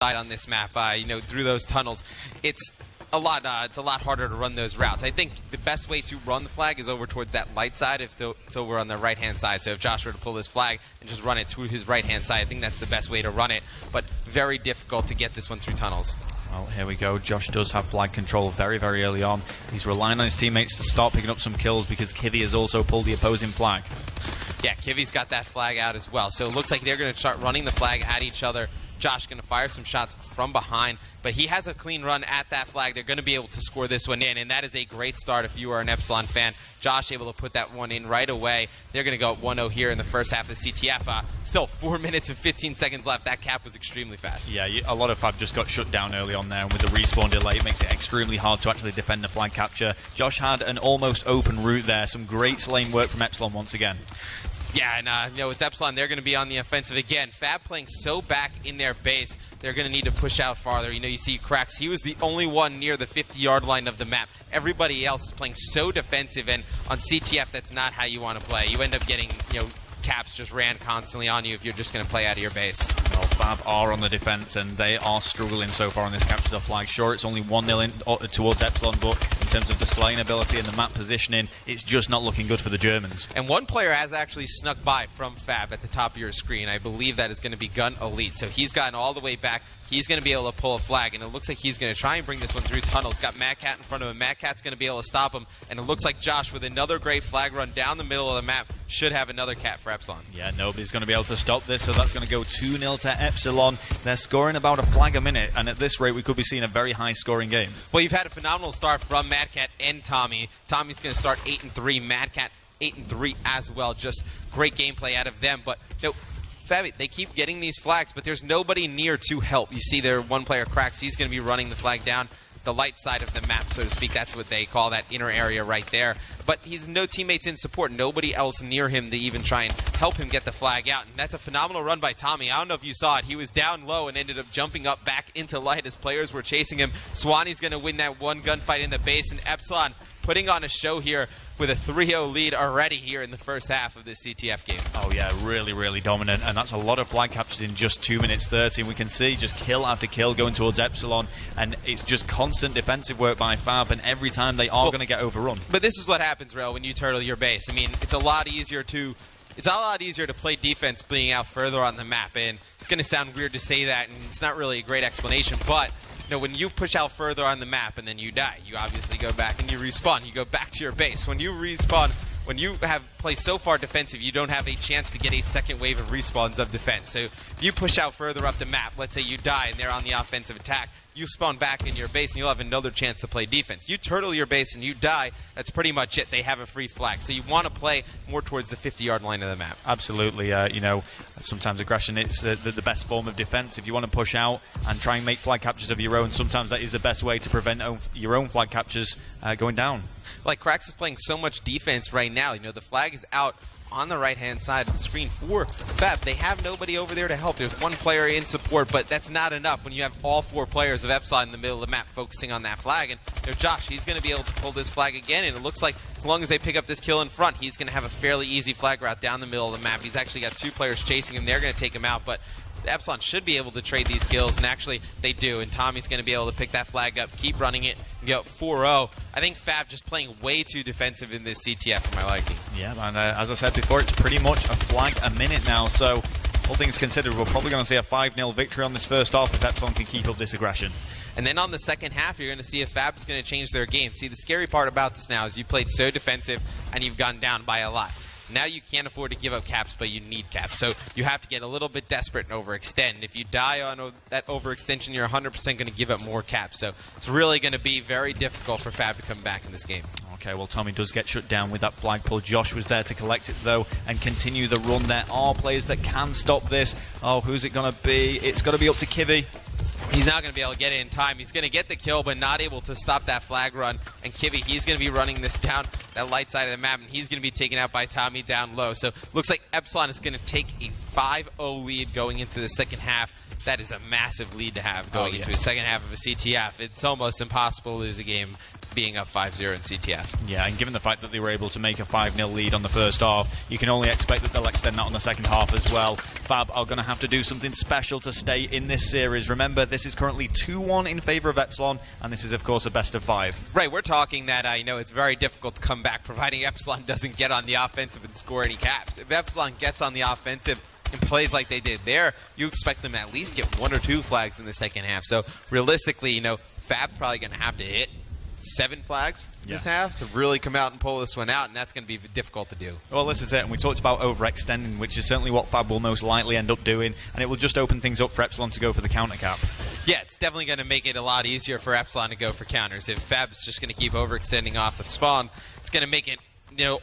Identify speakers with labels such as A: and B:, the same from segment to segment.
A: on this map, you know, through those tunnels. It's a lot harder to run those routes. I think the best way to run the flag is over towards that light side if it's over on the right-hand side. So if Josh were to pull this flag and just run it to his right-hand side, I think that's the best way to run it. But very difficult to get this one through tunnels.
B: Well, here we go. Josh does have flag control very, very early on. He's relying on his teammates to start picking up some kills because Kivy has also pulled the opposing flag.
A: Yeah, Kivy's got that flag out as well. So it looks like they're going to start running the flag at each other. Josh going to fire some shots from behind, but he has a clean run at that flag. They're going to be able to score this one in, and that is a great start if you are an Epsilon fan. Josh able to put that one in right away. They're going to go up 1-0 here in the first half of the CTF. Still 4 minutes and 15 seconds left. That cap was extremely fast.
B: Yeah, a lot of Fab just got shut down early on there, and with the respawn delay, it makes it extremely hard to actually defend the flag capture. Josh had an almost open route there. Some great slaying work from Epsilon once again.
A: Yeah, and you know, it's Epsilon. They're going to be on the offensive again. Fab playing so back in their base, they're going to need to push out farther. You know, you see Cracks. He was the only one near the 50-yard line of the map. Everybody else is playing so defensive, and on CTF, that's not how you want to play. You end up getting, you know, caps just ran constantly on you if you're just going to play out of your base.
B: Well, Fab are on the defense, and they are struggling so far on this capture the flag. Sure, it's only 1-0 towards Epsilon, but in terms of the slaying ability and the map positioning, it's just not looking good for the Germans.
A: And one player has actually snuck by from Fab at the top of your screen. I believe that is going to be Gun Elite. So he's gotten all the way back. He's going to be able to pull a flag, and it looks like he's going to try and bring this one through tunnels. Got Mad Cat in front of him. Mad Cat's going to be able to stop him, and it looks like Josh, with another great flag run down the middle of the map, should have another cat for Epsilon.
B: Yeah, nobody's going to be able to stop this, so that's going to go 2-0 to Epsilon. They're scoring about a flag a minute, and at this rate, we could be seeing a very high-scoring game.
A: Well, you've had a phenomenal start from Mad Cat and Tommy. Tommy's going to start 8-3. Mad Cat 8-3 as well. Just great gameplay out of them, but no. Fab, they keep getting these flags, but there's nobody near to help. You see their one player Cracks. He's going to be running the flag down the light side of the map, so to speak. That's what they call that inner area right there. But he's no teammates in support. Nobody else near him to even try and help him get the flag out. And that's a phenomenal run by Tommy. I don't know if you saw it. He was down low and ended up jumping up back into light as players were chasing him. Swanee's going to win that one gunfight in the base, and Epsilon putting on a show here with a 3-0 lead already here in the first half of this CTF game.
B: Oh yeah, really, really dominant, and that's a lot of flag captures in just 2 minutes 30. We can see just kill after kill going towards Epsilon, and it's just constant defensive work by Fab, and every time they are going to get overrun.
A: But this is what happens, Rel, when you turtle your base. I mean, it's a lot easier to play defense being out further on the map, and it's going to sound weird to say that, and it's not really a great explanation, but you know, when you push out further on the map and then you die, you obviously go back and you respawn. You go back to your base. When you respawn, when you have played so far defensive, you don't have a chance to get a second wave of respawns of defense. So if you push out further up the map, let's say you die and they're on the offensive attack, you spawn back in your base and you'll have another chance to play defense. You turtle your base and you die, that's pretty much it. They have a free flag. So you want to play more towards the 50-yard line of the map.
B: Absolutely. You know, sometimes aggression is the best form of defense. If you want to push out and try and make flag captures of your own, sometimes that is the best way to prevent your own flag captures going down.
A: Like, Cracks is playing so much defense right now. You know, the flag is out on the right-hand side of the screen for Fab. They have nobody over there to help. There's one player in support, but that's not enough when you have all 4 players of Epsilon in the middle of the map focusing on that flag. And you know, Josh, he's going to be able to pull this flag again, and it looks like as long as they pick up this kill in front, he's going to have a fairly easy flag route down the middle of the map. He's actually got 2 players chasing him. They're going to take him out, but Epsilon should be able to trade these kills, and actually they do, and Tommy's going to be able to pick that flag up, keep running it, and go 4-0. I think Fab just playing way too defensive in this CTF for my liking.
B: Yeah, and as I said before, it's pretty much a flag a minute now, so all things considered, we're probably going to see a 5-0 victory on this first half if Epsilon can keep up this aggression.
A: And then on the second half, you're going to see if Fab's going to change their game. See, the scary part about this now is you played so defensive, and you've gone down by a lot. Now you can't afford to give up caps, but you need caps. So you have to get a little bit desperate and overextend. If you die on that overextension, you're 100% going to give up more caps. So it's really going to be very difficult for Fab to come back in this game.
B: Okay, well, Tommy does get shut down with that flag pull. Josh was there to collect it, though, and continue the run. There are players that can stop this. Oh, who's it going to be? It's got to be up to Kivy.
A: He's not going to be able to get it in time. He's going to get the kill, but not able to stop that flag run. And Kivy, he's going to be running this down that light side of the map, and he's going to be taken out by Tommy down low. So looks like Epsilon is going to take a 5-0 lead going into the second half. That is a massive lead to have going into the second half of a CTF. It's almost impossible to lose a game being up 5-0 in CTF.
B: Yeah, and given the fact that they were able to make a 5-0 lead on the first half, you can only expect that they'll extend that on the second half as well. Fab are going to have to do something special to stay in this series. Remember, this is currently 2-1 in favor of Epsilon, and this is, of course, a best of 5.
A: Right, we're talking that, it's very difficult to come back providing Epsilon doesn't get on the offensive and score any caps. If Epsilon gets on the offensive and plays like they did there, you expect them to at least get 1 or 2 flags in the second half. So realistically, Fab's probably going to have to hit 7 flags this half to really come out and pull this one out, and that's going to be difficult to do.
B: Well, this is it, and we talked about overextending, which is certainly what Fab will most likely end up doing, and it will just open things up for Epsilon to go for the counter cap.
A: Yeah, it's definitely going to make it a lot easier for Epsilon to go for counters. If Fab's just going to keep overextending off the spawn, it's going to make it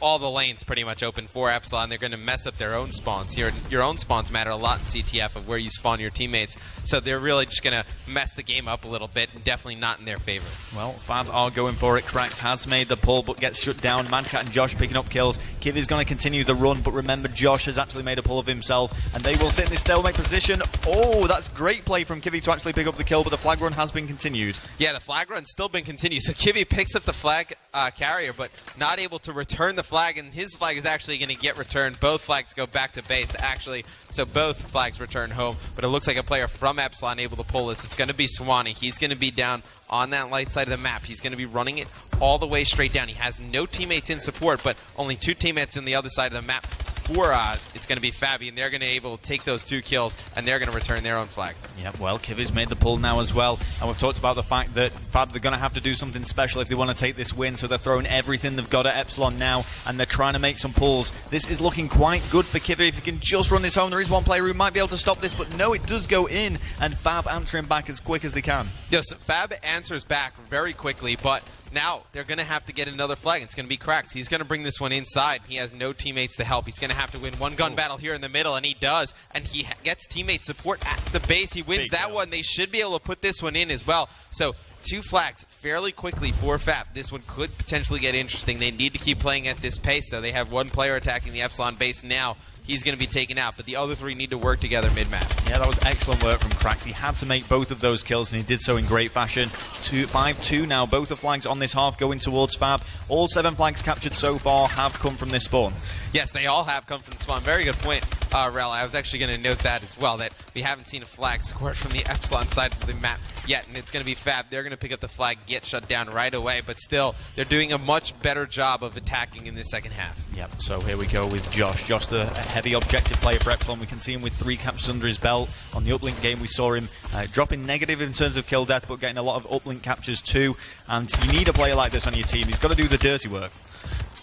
A: all the lanes pretty much open for Epsilon. They're going to mess up their own spawns. Your own spawns matter a lot in CTF of where you spawn your teammates. So they're really just going to mess the game up a little bit, and definitely not in their favor. Well,
B: Fab are going for it. Krax has made the pull, but gets shut down. Madcat and Josh picking up kills. Kivi's going to continue the run, but remember, Josh has actually made a pull of himself, and they will sit in this stalemate position. Oh, that's great play from Kivi to actually pick up the kill, but the flag run has been continued.
A: Yeah, the flag run's still been continued. So Kivi picks up the flag carrier, but not able to return the flag, and his flag is actually going to get returned. Both flags go back to base, actually, so both flags return home, but it looks like a player from Epsilon able to pull this. It's going to be Swanee. He's going to be down on that light side of the map. He's going to be running it all the way straight down. He has no teammates in support, but only 2 teammates on the other side of the map. It's going to be Fabi, and they're going to be able to take those 2 kills, and they're going to return their own flag.
B: Yeah, well, Kivi's made the pull now as well, and we've talked about the fact that Fab, they're going to have to do something special if they want to take this win, so they're throwing everything they've got at Epsilon now, and they're trying to make some pulls. This is looking quite good for Kivi. If he can just run this home, there is one player who might be able to stop this, but no, it does go in, and Fab answering back as quick as they can.
A: Yes, Fab answers back very quickly, but now they're going to have to get another flag. It's going to be Krax. He's going to bring this one inside. He has no teammates to help. He's going to have to win one gun battle here in the middle, and he does. And he gets teammate support at the base. He wins that one. They should be able to put this one in as well. So 2 flags fairly quickly for Fab. This one could potentially get interesting. They need to keep playing at this pace, though. They have 1 player attacking the Epsilon base now. He's going to be taken out, but the other 3 need to work together mid-map.
B: Yeah, that was excellent work from Krax. He had to make both of those kills, and he did so in great fashion. 5-2 now. Both the flags on this half going towards Fab. All 7 flags captured so far have come from this spawn.
A: Yes, they all have come from the spawn. Very good point, Rel. I was actually going to note that as well, that we haven't seen a flag scored from the Epsilon side of the map yet, and it's going to be Fab. They're going to pick up the flag, get shut down right away, but still, they're doing a much better job of attacking in the second half.
B: Yep, so here we go with Josh. Josh, the heavy objective player for Epsilon. We can see him with 3 captures under his belt. On the uplink game, we saw him dropping negative in terms of kill death, but getting a lot of uplink captures too, and you need a player like this on your team. He's got to do the dirty work.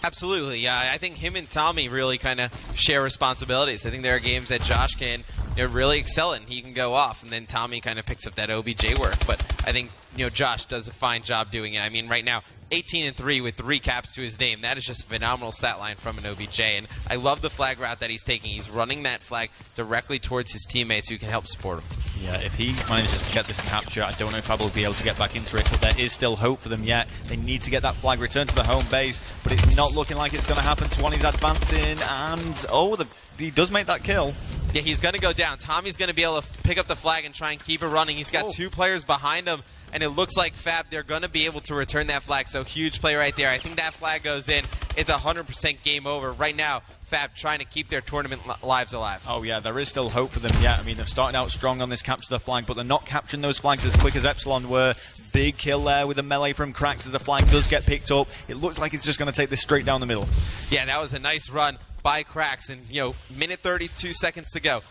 A: Absolutely, yeah. I think him and Tommy really kind of share responsibilities. I think there are games that Josh can really excel in. He can go off, and then Tommy kind of picks up that OBJ work. But I think Josh does a fine job doing it. I mean, right now, 18-3 with 3 caps to his name. That is just a phenomenal stat line from an OBJ, and I love the flag route that he's taking. He's running that flag directly towards his teammates who can help support him.
B: Yeah, if he manages to get this capture, I don't know if Fab will be able to get back into it, but there is still hope for them yet. They need to get that flag returned to the home base, but it's not looking like it's going to happen. Swanee's advancing, and he does make that kill.
A: Yeah, he's going to go down. Tommy's going to be able to pick up the flag and try and keep it running. He's got 2 players behind him, and it looks like Fab, they're going to be able to return that flag. So huge play right there. I think that flag goes in. It's 100% game over. Right now, Fab trying to keep their tournament lives alive.
B: Oh yeah, there is still hope for them yet. I mean, they're starting out strong on this capture the flag, but they're not capturing those flags as quick as Epsilon were. Big kill there with a melee from Krax as the flag does get picked up. It looks like it's just going to take this straight down the middle.
A: Yeah, that was a nice run by Krax, and minute 32 seconds to go.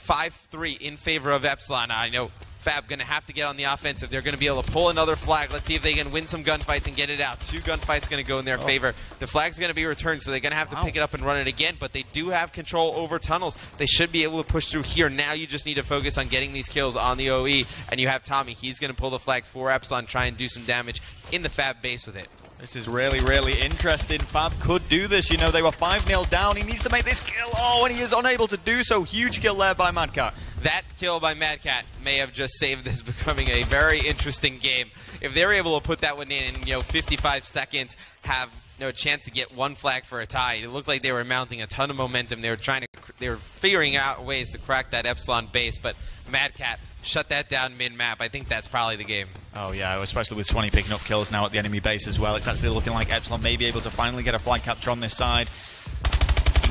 A: 5-3 in favor of Epsilon. I know Fab going to have to get on the offensive. They're going to be able to pull another flag. Let's see if they can win some gunfights and get it out. 2 gunfights going to go in their favor. The flag's going to be returned, so they're going to have to pick it up and run it again, but they do have control over tunnels. They should be able to push through here. Now you just need to focus on getting these kills on the OE, and you have Tommy. He's going to pull the flag for Epsilon, try and do some damage in the Fab base with it.
B: This is really, really interesting. Fab could do this. They were 5-0 down. He needs to make this kill. Oh, and he is unable to do so. Huge kill there by Madcat.
A: That kill by Madcat may have just saved this becoming a very interesting game. If they're able to put that one in 55 seconds, have no chance to get one flag for a tie. It looked like they were mounting a ton of momentum. They were figuring out ways to crack that Epsilon base, but Mad Cat shut that down mid-map. I think that's probably the game.
B: Oh yeah, especially with 20 picking up kills now at the enemy base as well. It's actually looking like Epsilon may be able to finally get a flag capture on this side.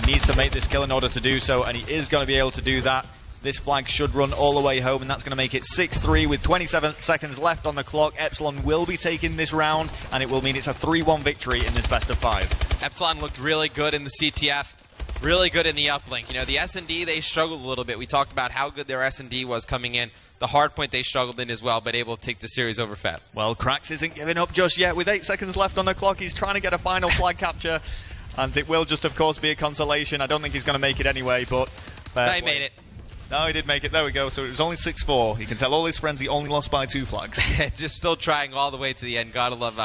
B: He needs to make this kill in order to do so, and he is going to be able to do that. This flag should run all the way home, and that's going to make it 6-3 with 27 seconds left on the clock. Epsilon will be taking this round, and it will mean it's a 3-1 victory in this best of 5.
A: Epsilon looked really good in the CTF, really good in the uplink. You know, the S&D, they struggled a little bit. We talked about how good their S&D was coming in. The hard point they struggled in as well, but able to take the series over Fab.
B: Well, Krax isn't giving up just yet. With 8 seconds left on the clock, he's trying to get a final flag capture, and it will just, of course, be a consolation. I don't think he's going to make it anyway, but...
A: No, he made it.
B: No, he did make it. There we go. So it was only 6-4. He can tell all his friends he only lost by 2 flags.
A: Just still trying all the way to the end. Gotta love